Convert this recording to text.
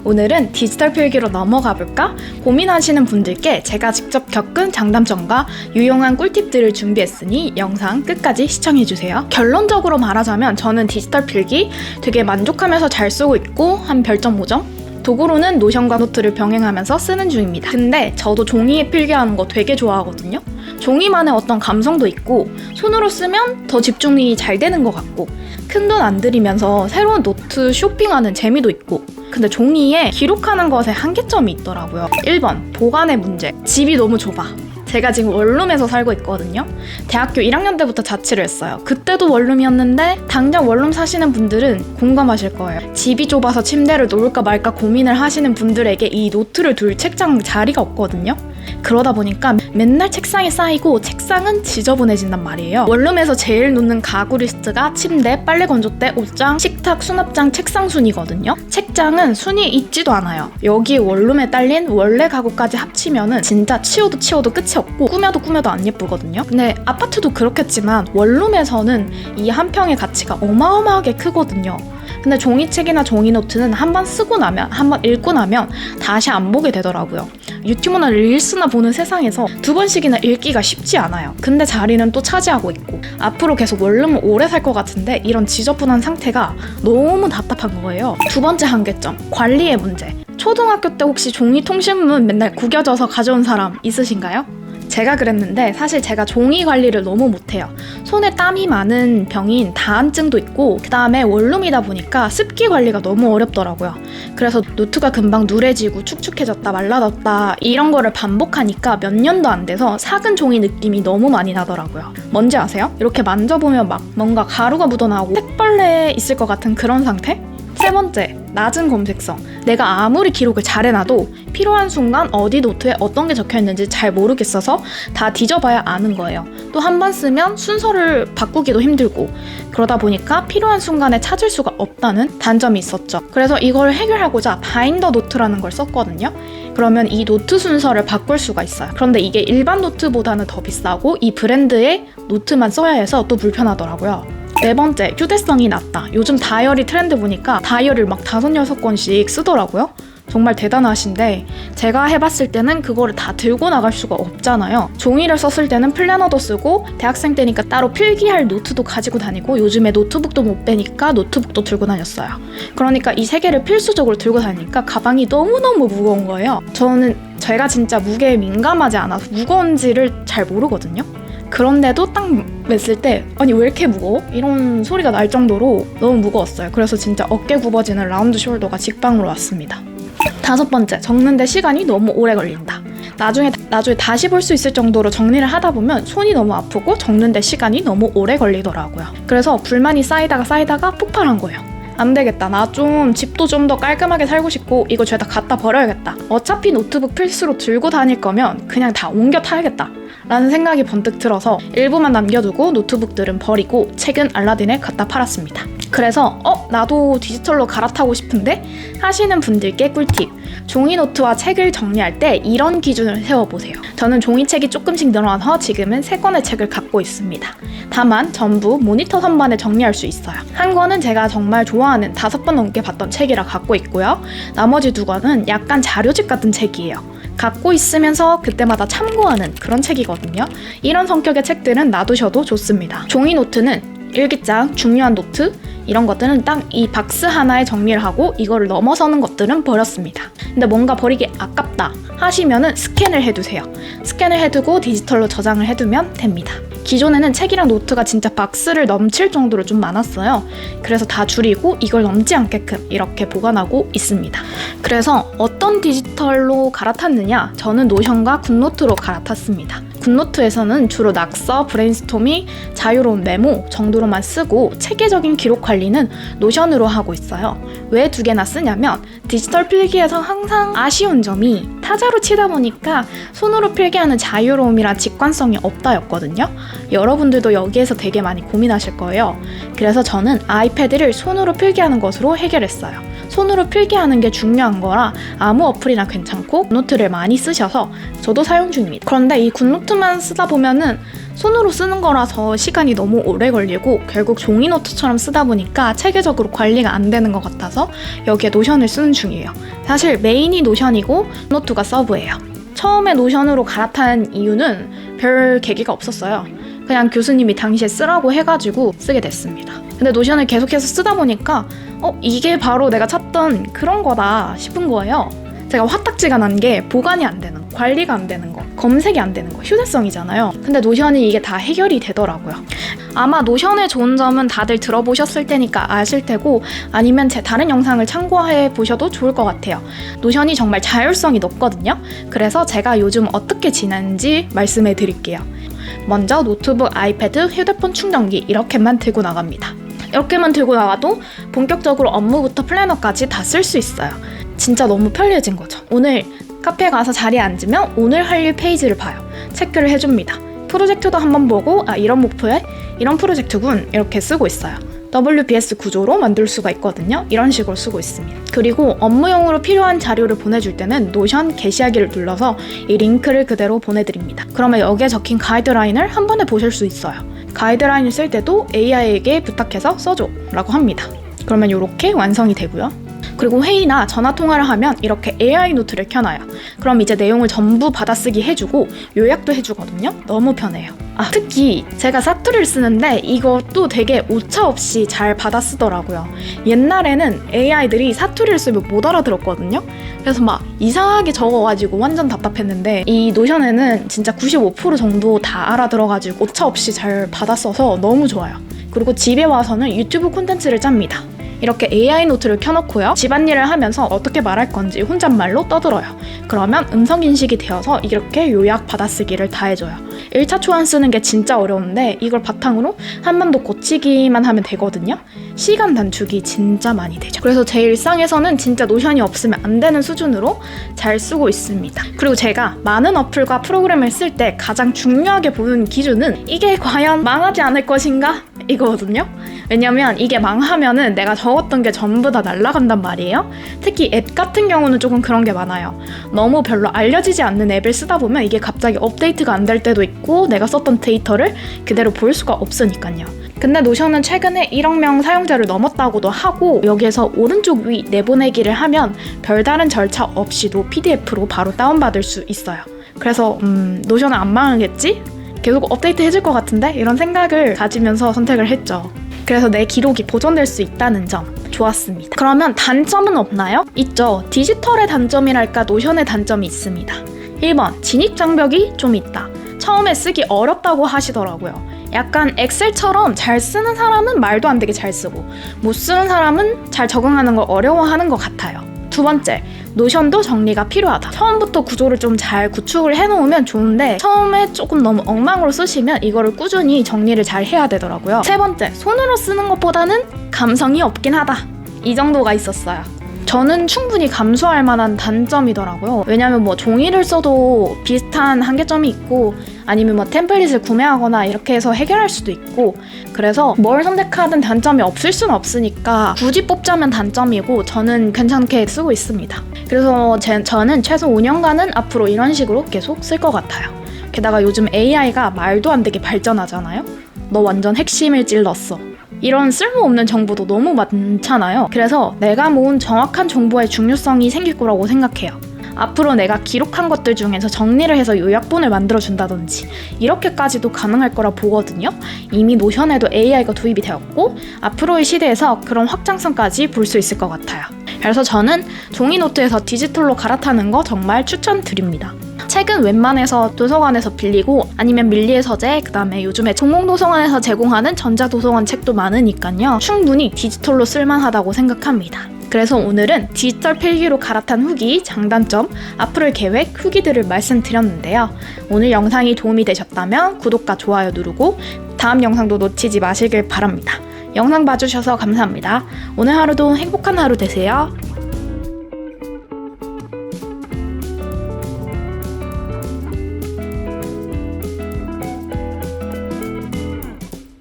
오늘은 디지털 필기로 넘어가 볼까? 고민하시는 분들께 제가 직접 겪은 장단점과 유용한 꿀팁들을 준비했으니 영상 끝까지 시청해주세요. 결론적으로 말하자면 저는 디지털 필기 되게 만족하면서 잘 쓰고 있고 한 별점 5점? 도구로는 노션과 노트를 병행하면서 쓰는 중입니다. 근데 저도 종이에 필기하는 거 되게 좋아하거든요. 종이만의 어떤 감성도 있고 손으로 쓰면 더 집중이 잘 되는 것 같고 큰돈 안 들이면서 새로운 노트 쇼핑하는 재미도 있고 근데 종이에 기록하는 것에 한계점이 있더라고요. 1번, 보관의 문제. 집이 너무 좁아. 제가 지금 원룸에서 살고 있거든요. 대학교 1학년 때부터 자취를 했어요. 그때도 원룸이었는데 당장 원룸 사시는 분들은 공감하실 거예요. 집이 좁아서 침대를 놓을까 말까 고민을 하시는 분들에게 이 노트를 둘 책장 자리가 없거든요. 그러다 보니까 맨날 책상에 쌓이고 책상은 지저분해진단 말이에요. 원룸에서 제일 놓는 가구 리스트가 침대, 빨래 건조대, 옷장, 식탁, 수납장, 책상 순이거든요. 책장은 순이 있지도 않아요. 여기 원룸에 딸린 원래 가구까지 합치면은 진짜 치워도 끝이 없고 꾸며도 안 예쁘거든요. 근데 아파트도 그렇겠지만 원룸에서는 이 한 평의 가치가 어마어마하게 크거든요. 근데 종이책이나 종이노트는 한번 쓰고 나면, 한번 읽고 나면 다시 안 보게 되더라고요. 유튜브나 릴스나 보는 세상에서 2번씩이나 읽기가 쉽지 않아요. 근데 자리는 또 차지하고 있고 앞으로 계속 원룸을 오래 살 것 같은데 이런 지저분한 상태가 너무 답답한 거예요. 2번째 한계점, 관리의 문제. 초등학교 때 혹시 종이 통신문 맨날 구겨져서 가져온 사람 있으신가요? 제가 그랬는데 사실 제가 종이 관리를 너무 못해요. 손에 땀이 많은 병인 다한증도 있고 그 다음에 원룸이다 보니까 습기 관리가 너무 어렵더라고요. 그래서 노트가 금방 누래지고 축축해졌다 말라졌다 이런 거를 반복하니까 몇 년도 안 돼서 삭은 종이 느낌이 너무 많이 나더라고요. 뭔지 아세요? 이렇게 만져보면 막 뭔가 가루가 묻어나오고 색벌레 있을 것 같은 그런 상태? 3번째, 낮은 검색성. 내가 아무리 기록을 잘해놔도 필요한 순간 어디 노트에 어떤 게 적혀있는지 잘 모르겠어서 다 뒤져봐야 아는 거예요. 또 한 번 쓰면 순서를 바꾸기도 힘들고 그러다 보니까 필요한 순간에 찾을 수가 없다는 단점이 있었죠. 그래서 이걸 해결하고자 바인더 노트라는 걸 썼거든요. 그러면 이 노트 순서를 바꿀 수가 있어요. 그런데 이게 일반 노트보다는 더 비싸고 이 브랜드의 노트만 써야 해서 또 불편하더라고요. 4번째, 휴대성이 낮다. 요즘 다이어리 트렌드 보니까 다이어리를 막 5, 6권씩 쓰더라고요. 정말 대단하신데 제가 해봤을 때는 그거를 다 들고 나갈 수가 없잖아요. 종이를 썼을 때는 플래너도 쓰고 대학생 때니까 따로 필기할 노트도 가지고 다니고 요즘에 노트북도 못 빼니까 노트북도 들고 다녔어요. 그러니까 이 3개를 필수적으로 들고 다니니까 가방이 너무너무 무거운 거예요. 제가 진짜 무게에 민감하지 않아서 무거운지를 잘 모르거든요. 그런데도 딱 맸을 때 아니 왜 이렇게 무거워? 이런 소리가 날 정도로 너무 무거웠어요. 그래서 진짜 어깨 굽어지는 라운드 숄더가 직방으로 왔습니다. 5번째, 적는데 시간이 너무 오래 걸린다. 나중에 다시 볼 수 있을 정도로 정리를 하다 보면 손이 너무 아프고 적는데 시간이 너무 오래 걸리더라고요. 그래서 불만이 쌓이다가 폭발한 거예요. 안 되겠다. 나 집도 좀 더 깔끔하게 살고 싶고 이거 죄다 갖다 버려야겠다. 어차피 노트북 필수로 들고 다닐 거면 그냥 다 옮겨 타야겠다. 라는 생각이 번뜩 들어서 일부만 남겨두고 노트북들은 버리고 책은 알라딘에 갖다 팔았습니다. 그래서 나도 디지털로 갈아타고 싶은데 하시는 분들께 꿀팁. 종이 노트와 책을 정리할 때 이런 기준을 세워보세요. 저는 종이책이 조금씩 늘어나서 지금은 3권의 책을 갖고 있습니다. 다만 전부 모니터 선반에 정리할 수 있어요. 한 권은 제가 정말 좋아하는 5번 넘게 봤던 책이라 갖고 있고요. 나머지 2권은 약간 자료집 같은 책이에요. 갖고 있으면서 그때마다 참고하는 그런 책이거든요. 이런 성격의 책들은 놔두셔도 좋습니다. 종이 노트는 일기장, 중요한 노트 이런 것들은 딱 이 박스 하나에 정리를 하고 이거를 넘어서는 것들은 버렸습니다. 근데 뭔가 버리기 아깝다 하시면은 스캔을 해두세요. 스캔을 해두고 디지털로 저장을 해두면 됩니다. 기존에는 책이랑 노트가 진짜 박스를 넘칠 정도로 좀 많았어요. 그래서 다 줄이고 이걸 넘지 않게끔 이렇게 보관하고 있습니다. 그래서 어떤 디지털로 갈아탔느냐? 저는 노션과 굿노트로 갈아탔습니다. 굿노트에서는 주로 낙서, 브레인스토밍, 자유로운 메모 정도로만 쓰고 체계적인 기록 관리는 노션으로 하고 있어요. 왜 2개나 쓰냐면 디지털 필기에서 항상 아쉬운 점이 타자로 치다 보니까 손으로 필기하는 자유로움이랑 직관성이 없다였거든요. 여러분들도 여기에서 되게 많이 고민하실 거예요. 그래서 저는 아이패드를 손으로 필기하는 것으로 해결했어요. 손으로 필기하는 게 중요한 거라 아무 어플이나 괜찮고 굿노트를 많이 쓰셔서 저도 사용 중입니다. 그런데 이 굿노트만 쓰다 보면은 손으로 쓰는 거라서 시간이 너무 오래 걸리고 결국 종이 노트처럼 쓰다 보니까 체계적으로 관리가 안 되는 것 같아서 여기에 노션을 쓰는 중이에요. 사실 메인이 노션이고 노트가 서브예요. 처음에 노션으로 갈아탄 이유는 별 계기가 없었어요. 그냥 교수님이 당시에 쓰라고 해가지고 쓰게 됐습니다. 근데 노션을 계속해서 쓰다 보니까 이게 바로 내가 찾던 그런 거다 싶은 거예요. 제가 화딱지가 난 게 보관이 안 되는 거, 관리가 안 되는 거, 검색이 안 되는 거, 휴대성이잖아요. 근데 노션이 이게 다 해결이 되더라고요. 아마 노션의 좋은 점은 다들 들어보셨을 테니까 아실 테고 아니면 제 다른 영상을 참고해 보셔도 좋을 것 같아요. 노션이 정말 자율성이 높거든요. 그래서 제가 요즘 어떻게 지내는지 말씀해 드릴게요. 먼저 노트북, 아이패드, 휴대폰 충전기 이렇게만 들고 나갑니다. 이렇게만 들고 나가도 본격적으로 업무부터 플래너까지 다 쓸 수 있어요. 진짜 너무 편리해진 거죠. 오늘 카페에 가서 자리에 앉으면 오늘 할 일 페이지를 봐요. 체크를 해줍니다. 프로젝트도 한번 보고 이런 목표에 이런 프로젝트군 이렇게 쓰고 있어요. WBS 구조로 만들 수가 있거든요. 이런 식으로 쓰고 있습니다. 그리고 업무용으로 필요한 자료를 보내줄 때는 노션 게시하기를 눌러서 이 링크를 그대로 보내드립니다. 그러면 여기에 적힌 가이드라인을 한 번에 보실 수 있어요. 가이드라인을 쓸 때도 AI에게 부탁해서 써줘 라고 합니다. 그러면 이렇게 완성이 되고요. 그리고 회의나 전화통화를 하면 이렇게 AI 노트를 켜놔요. 그럼 이제 내용을 전부 받아쓰기 해주고 요약도 해주거든요. 너무 편해요. 특히 제가 사투리를 쓰는데 이것도 되게 오차 없이 잘 받아쓰더라고요. 옛날에는 AI들이 사투리를 쓰면 못 알아들었거든요. 그래서 막 이상하게 적어가지고 완전 답답했는데 이 노션에는 진짜 95% 정도 다 알아들어가지고 오차 없이 잘 받아써서 너무 좋아요. 그리고 집에 와서는 유튜브 콘텐츠를 짭니다. 이렇게 AI 노트를 켜놓고요. 집안일을 하면서 어떻게 말할 건지 혼잣말로 떠들어요. 그러면 음성인식이 되어서 이렇게 요약 받아쓰기를 다 해줘요. 1차 초안 쓰는 게 진짜 어려운데 이걸 바탕으로 한 번 더 고치기만 하면 되거든요. 시간 단축이 진짜 많이 되죠. 그래서 제 일상에서는 진짜 노션이 없으면 안 되는 수준으로 잘 쓰고 있습니다. 그리고 제가 많은 어플과 프로그램을 쓸 때 가장 중요하게 보는 기준은 이게 과연 망하지 않을 것인가? 이거거든요. 왜냐면 이게 망하면은 내가 적었던 게 전부 다 날아간단 말이에요. 특히 앱 같은 경우는 조금 그런 게 많아요. 너무 별로 알려지지 않는 앱을 쓰다 보면 이게 갑자기 업데이트가 안 될 때도 있고 내가 썼던 데이터를 그대로 볼 수가 없으니까요. 근데 노션은 최근에 1억 명 사용자를 넘었다고도 하고 여기에서 오른쪽 위 내보내기를 하면 별다른 절차 없이도 PDF로 바로 다운받을 수 있어요. 그래서 노션은 안 망하겠지? 계속 업데이트 해줄 것 같은데? 이런 생각을 가지면서 선택을 했죠. 그래서 내 기록이 보존될 수 있다는 점 좋았습니다. 그러면 단점은 없나요? 있죠. 디지털의 단점이랄까 노션의 단점이 있습니다. 1번 진입 장벽이 좀 있다. 처음에 쓰기 어렵다고 하시더라고요. 약간 엑셀처럼 잘 쓰는 사람은 말도 안 되게 잘 쓰고 못 쓰는 사람은 잘 적응하는 걸 어려워하는 것 같아요. 두 번째, 노션도 정리가 필요하다. 처음부터 구조를 좀 잘 구축을 해놓으면 좋은데 처음에 조금 너무 엉망으로 쓰시면 이거를 꾸준히 정리를 잘 해야 되더라고요. 세 번째, 손으로 쓰는 것보다는 감성이 없긴 하다. 이 정도가 있었어요. 저는 충분히 감수할 만한 단점이더라고요. 왜냐면 뭐 종이를 써도 비슷한 한계점이 있고 아니면 뭐 템플릿을 구매하거나 이렇게 해서 해결할 수도 있고 그래서 뭘 선택하든 단점이 없을 수는 없으니까 굳이 뽑자면 단점이고 저는 괜찮게 쓰고 있습니다. 그래서 저는 최소 5년간은 앞으로 이런 식으로 계속 쓸 것 같아요. 게다가 요즘 AI가 말도 안 되게 발전하잖아요. 너 완전 핵심을 찔렀어. 이런 쓸모없는 정보도 너무 많잖아요. 그래서 내가 모은 정확한 정보의 중요성이 생길 거라고 생각해요. 앞으로 내가 기록한 것들 중에서 정리를 해서 요약본을 만들어준다든지 이렇게까지도 가능할 거라 보거든요. 이미 노션에도 AI가 도입이 되었고 앞으로의 시대에서 그런 확장성까지 볼 수 있을 것 같아요. 그래서 저는 종이 노트에서 디지털로 갈아타는 거 정말 추천드립니다. 책은 웬만해서 도서관에서 빌리고 아니면 밀리의 서재, 그 다음에 요즘에 전공도서관에서 제공하는 전자도서관 책도 많으니까요. 충분히 디지털로 쓸만하다고 생각합니다. 그래서 오늘은 디지털 필기로 갈아탄 후기, 장단점, 앞으로의 계획, 후기들을 말씀드렸는데요. 오늘 영상이 도움이 되셨다면 구독과 좋아요 누르고 다음 영상도 놓치지 마시길 바랍니다. 영상 봐주셔서 감사합니다. 오늘 하루도 행복한 하루 되세요.